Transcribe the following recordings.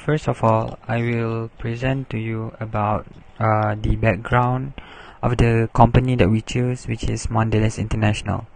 first of all, I will present to you about the background of the company that we choose, which is Mondelez International.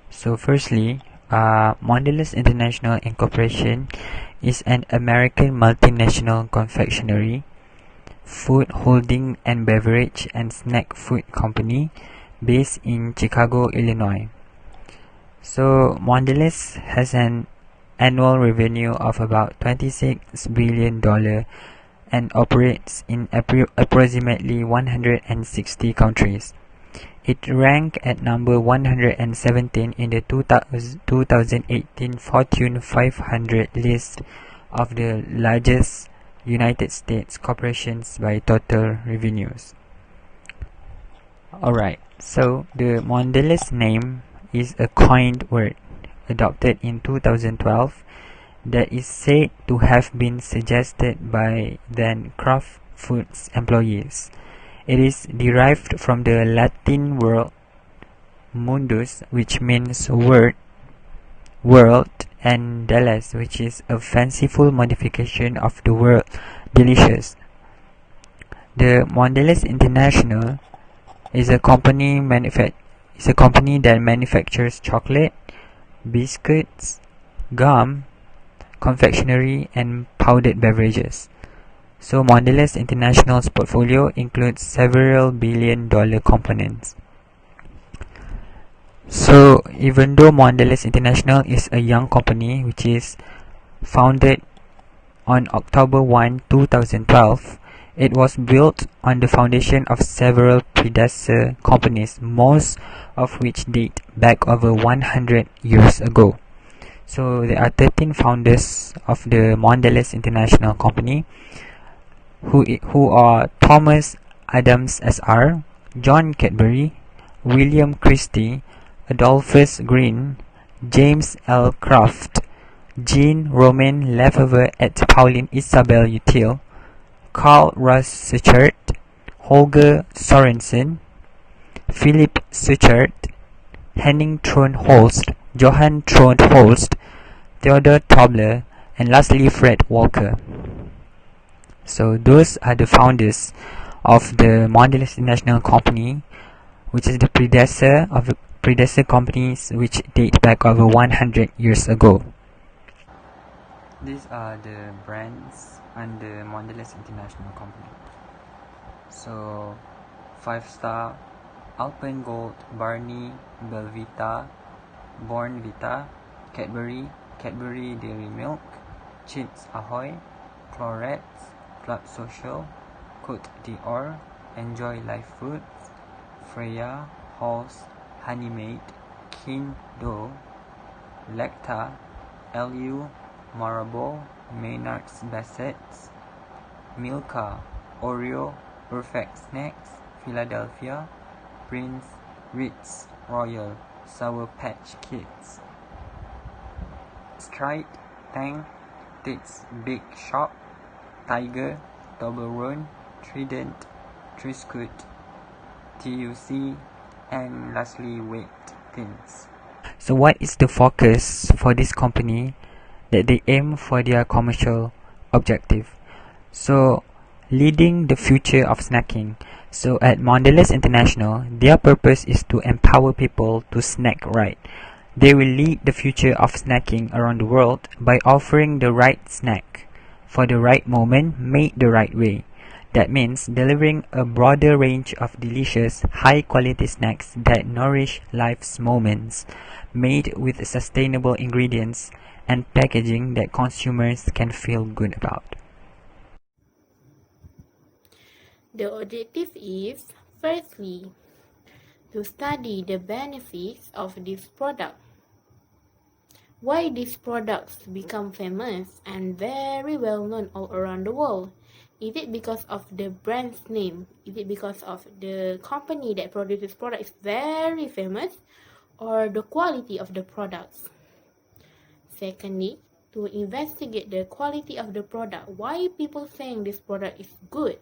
So firstly, Mondelez International Incorporation is an American multinational confectionery, food holding and beverage and snack food company based in Chicago, Illinois. So Mondelez has an annual revenue of about $26 billion and operates in approximately 160 countries. It ranked at number 117 in the 2018 Fortune 500 list of the largest United States corporations by total revenues. Alright, so the Mondelez name is a coined word adopted in 2012 that is said to have been suggested by then Kraft Foods employees. It is derived from the Latin word mundus, which means world, and deles, which is a fanciful modification of the word delicious. The Mondelez International is a company that manufactures chocolate, biscuits, gum, confectionery, and powdered beverages. So Mondelez International's portfolio includes several billion-dollar components. So even though Mondelez International is a young company which is founded on October 1, 2012, it was built on the foundation of several predecessor companies, most of which date back over 100 years ago. So there are 13 founders of the Mondelez International Company, who are Thomas Adams Sr., John Cadbury, William Christie, Adolphus Green, James L. Kraft, Jean Romain Lefevre et Pauline Isabel Util, Carl Russ Suchert, Holger Sorensen, Philip Suchert, Henning Trond-Holst, Johann Trond-Holst, Theodor Tobler, and lastly Fred Walker. So those are the founders of the Mondelez International Company, which is the predecessor of the predecessor companies which date back over 100 years ago. These are the brands under Mondelez International Company. So 5-star, Alpengold, Barney, Belvita, Bornvita, Cadbury, Cadbury Dairy Milk, Chips Ahoy, Clorets, Club Social, Côte d'Or, Enjoy Life Foods, Freya, Halls, Honeymaid, King Dough, Lecta, LU, Marabou, Maynard's Bassets, Milka, Oreo, Perfect Snacks, Philadelphia, Prince, Ritz, Royal, Sour Patch Kids, Stride, Tang, Tate's Big Shop, Tiger, Toblerone, Trident, Triscuit, TUC, and lastly Wait Thins. So what is the focus for this company that they aim for their commercial objective? So leading the future of snacking. So at Mondelez International, their purpose is to empower people to snack right. They will lead the future of snacking around the world by offering the right snack for the right moment, made the right way. That means delivering a broader range of delicious, high-quality snacks that nourish life's moments, made with sustainable ingredients and packaging that consumers can feel good about. The objective is, firstly, to study the benefits of this product. Why these products become famous and very well known all around the world? Is it because of the brand's name? Is it because of the company that produces products very famous? Or the quality of the products? Secondly, to investigate the quality of the product. Why people saying this product is good?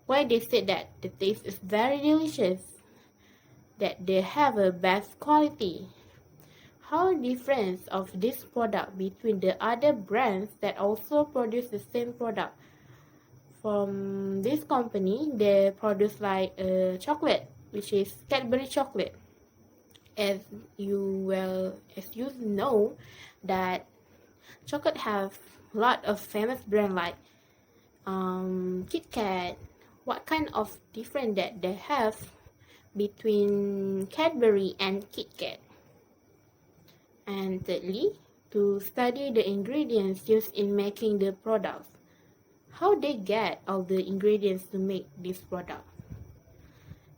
Why they said that the taste is very delicious? That they have a best quality? How difference of this product between the other brands that also produce the same product? From this company, they produce like a chocolate, which is Cadbury chocolate. As you know, that chocolate have a lot of famous brand like Kit Kat. What kind of difference that they have between Cadbury and Kit Kat? And thirdly, to study the ingredients used in making the products. How they get all the ingredients to make this product?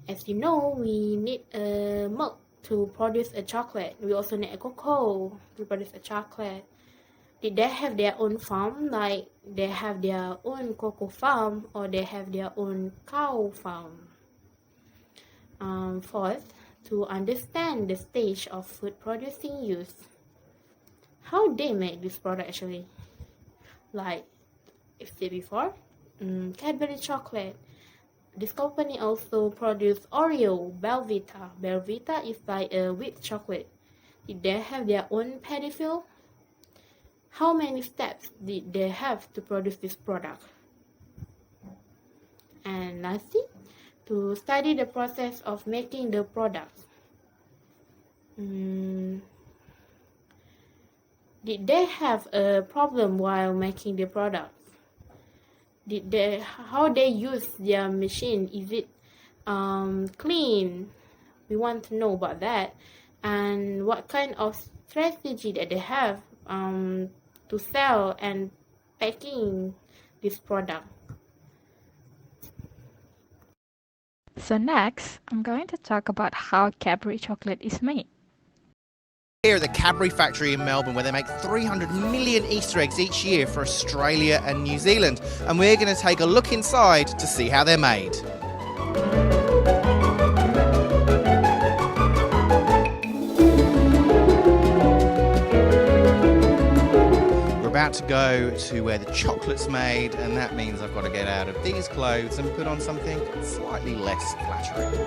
As you know, we need a milk to produce a chocolate. We also need a cocoa to produce a chocolate. Did they have their own farm, like they have their own cocoa farm, or they have their own cow farm? Fourth, to understand the stage of food producing use. How they make this product actually? Like I said before, Cadbury chocolate. This company also produce Oreo, Belvita. Belvita is like a wheat chocolate. Did they have their own paddy field? How many steps did they have to produce this product? And lastly, to study the process of making the product. Did they have a problem while making the product? How they use their machine? Is it clean? We want to know about that. And what kind of strategy that they have to sell and packing this product. So next, I'm going to talk about how Cadbury chocolate is made. Here at the Cadbury factory in Melbourne, where they make 300 million Easter eggs each year for Australia and New Zealand, and we're going to take a look inside to see how they're made. We're about to go to where the chocolate's made, and that means I've got to get out of these clothes and put on something slightly less flattering.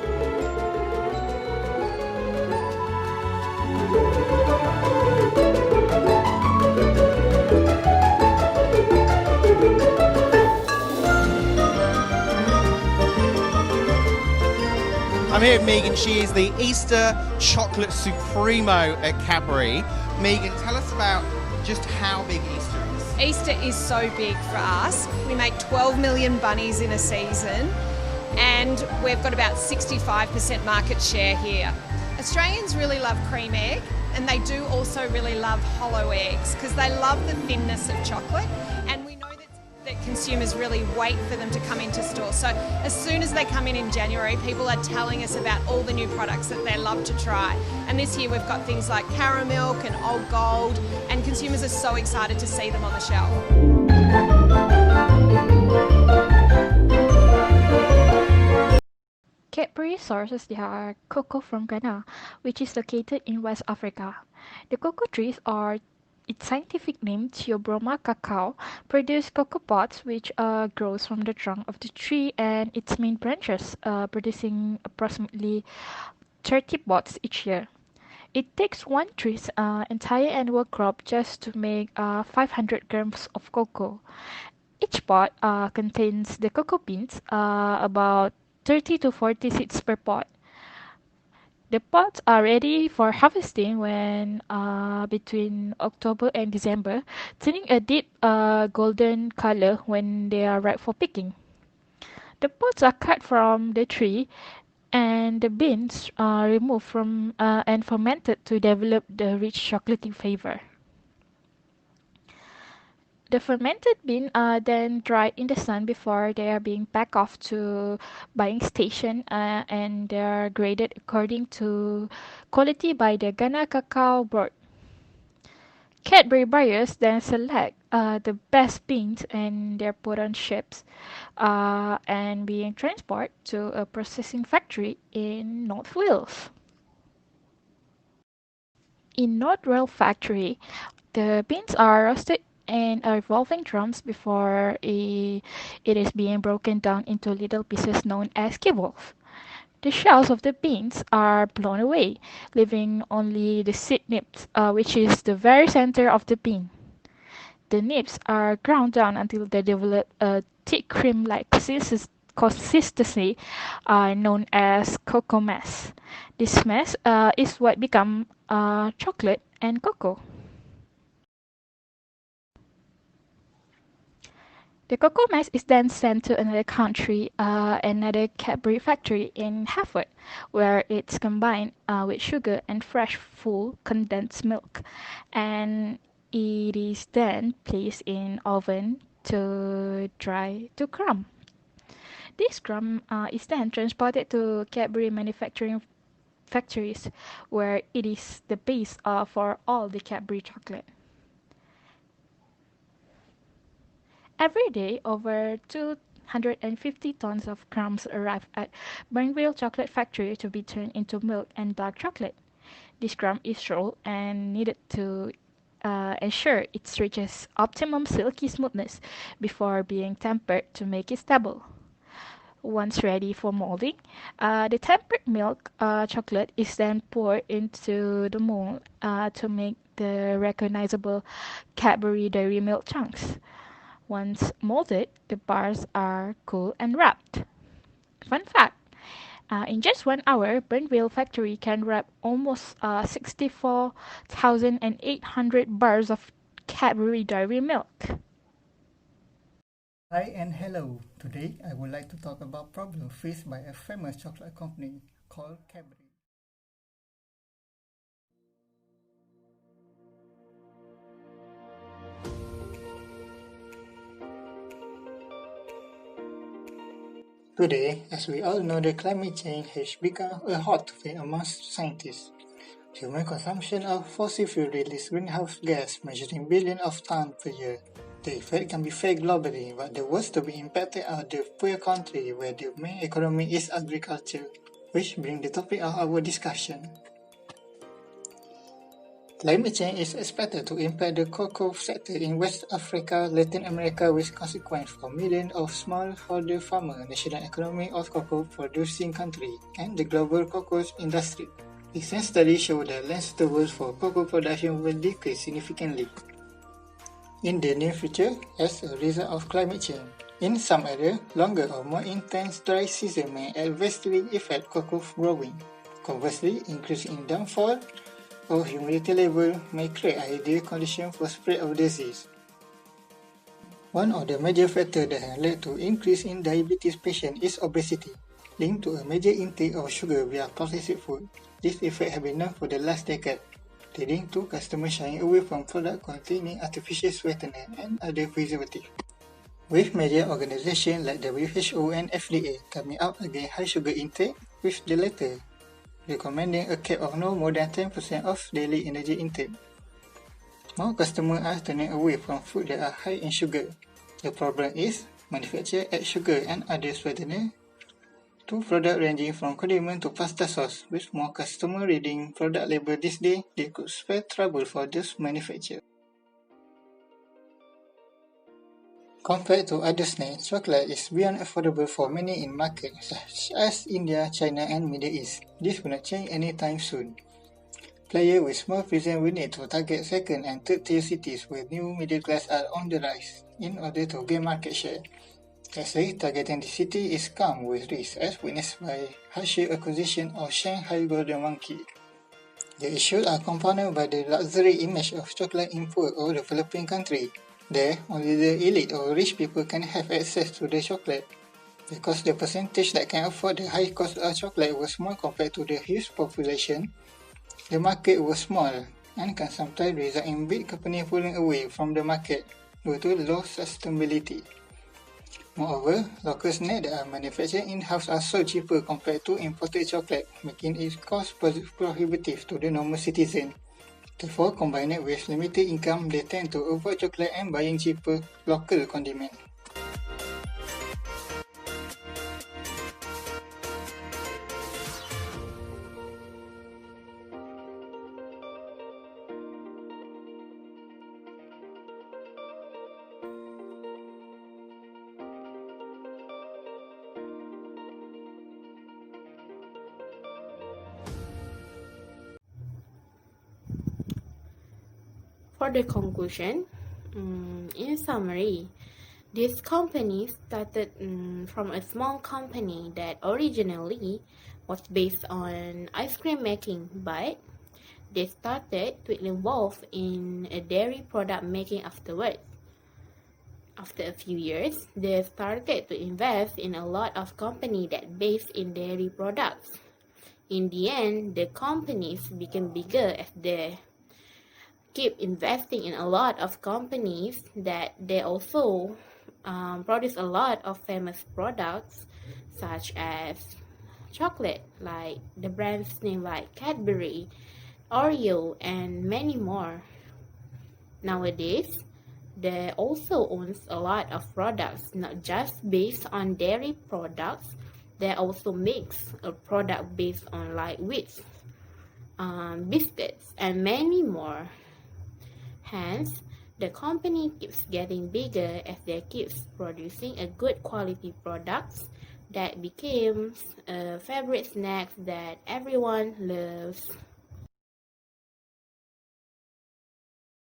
I'm here with Megan. She is the Easter Chocolate Supremo at Cadbury. Megan, tell us about just how big Easter is. Easter is so big for us. We make 12 million bunnies in a season, and we've got about 65% market share here. Australians really love cream egg, and they do also really love hollow eggs because they love the thinness of chocolate, and we know that consumers really wait for them to come into store. So as soon as they come in January, people are telling us about all the new products that they love to try. And this year we've got things like caramel and Old Gold, and consumers are so excited to see them on the shelf. Cadbury sources their cocoa from Ghana, which is located in West Africa. The cocoa trees are its scientific name, Theobroma cacao, produce cocoa pods which grows from the trunk of the tree and its main branches, producing approximately 30 pods each year. It takes one tree's entire annual crop just to make 500 grams of cocoa. Each pod contains the cocoa beans, about 30 to 40 seeds per pod. The pods are ready for harvesting when between October and December, turning a deep golden color when they are ripe for picking. The pods are cut from the tree and the beans are removed from and fermented to develop the rich chocolatey flavor. The fermented beans are then dried in the sun before they are being packed off to buying station, and they are graded according to quality by the Ghana Cacao Board. Cadbury buyers then select the best beans and they're put on ships and being transported to a processing factory in North Wales. In North Wales factory, the beans are roasted in revolving drums before it is being broken down into little pieces known as kibbles. The shells of the beans are blown away, leaving only the seed nibs, which is the very center of the bean. The nibs are ground down until they develop a thick cream-like consistency known as cocoa mass. This mass is what becomes chocolate and cocoa. The cocoa mass is then sent to another country, another Cadbury factory in Harvard, where it's combined with sugar and fresh full condensed milk, and it is then placed in oven to dry to crumb. This crumb is then transported to Cadbury manufacturing factories, where it is the base for all the Cadbury chocolate. Every day, over 250 tons of crumbs arrive at Burnville Chocolate Factory to be turned into milk and dark chocolate. This crumb is rolled and kneaded to ensure it reaches optimum silky smoothness before being tempered to make it stable. Once ready for molding, the tempered milk chocolate is then poured into the mold to make the recognizable Cadbury Dairy Milk chunks. Once molded, the bars are cooled and wrapped. Fun fact, in just 1 hour, Burnville factory can wrap almost 64,800 bars of Cadbury Dairy Milk. Hi and hello. Today I would like to talk about problems faced by a famous chocolate company called Cadbury. Today, as we all know, the climate change has become a hot topic amongst scientists. Human consumption of fossil fuel releases greenhouse gas measuring billions of tons per year. The effect can be felt globally, but the worst to be impacted are the poor countries where the main economy is agriculture, which brings the topic of our discussion. Climate change is expected to impact the cocoa sector in West Africa, Latin America, with consequences for millions of smallholder farmers, national economy of cocoa producing countries, and the global cocoa industry. Recent studies show that land suitable for cocoa production will decrease significantly in the near future as a result of climate change. In some areas, longer or more intense dry season may adversely affect cocoa growing. Conversely, increase in downfall or humidity level may create ideal conditions for spread of disease. One of the major factors that has led to increase in diabetes patients is obesity, linked to a major intake of sugar via processed food. This effect has been known for the last decade, leading to customers shying away from products containing artificial sweetener and other preservatives. With major organizations like WHO and FDA coming out against high sugar intake, with the latter recommending a cap of no more than 10% of daily energy intake. More customers are turning away from food that are high in sugar. The problem is, manufacturers add sugar and other sweeteners to products ranging from condiment to pasta sauce. With more customers reading product label this day, they could spare trouble for those manufacturers. Compared to other snacks, chocolate is beyond affordable for many in markets such as India, China, and Middle East. This will not change anytime soon. Players with small presence will need to target second and third tier cities where new middle class are on the rise in order to gain market share. Actually, targeting the city is come with risk, as witnessed by Hershey acquisition of Shanghai Golden Monkey. The issues are compounded by the luxury image of chocolate in poor or developing countries. There, only the elite or rich people can have access to the chocolate. Because the percentage that can afford the high cost of chocolate was small compared to the huge population, the market was small and can sometimes result in big companies pulling away from the market due to low sustainability. Moreover, local snacks that are manufactured in-house are so cheaper compared to imported chocolate, making it cost prohibitive to the normal citizen. Therefore, combined with limited income, they tend to avoid chocolate and buying cheaper local condiments. For the conclusion, in summary, this company started from a small company that originally was based on ice cream making, but they started to evolve in a dairy product making afterwards. After a few years, they started to invest in a lot of companies that based in dairy products. In the end, the companies became bigger as they keep investing in a lot of companies that they also produce a lot of famous products such as chocolate, like the brands name like Cadbury, Oreo, and many more. Nowadays, they also owns a lot of products, not just based on dairy products. They also makes a product based on like wheat, biscuits, and many more. Hence, the company keeps getting bigger as they keep producing a good quality products that becomes a favorite snack that everyone loves.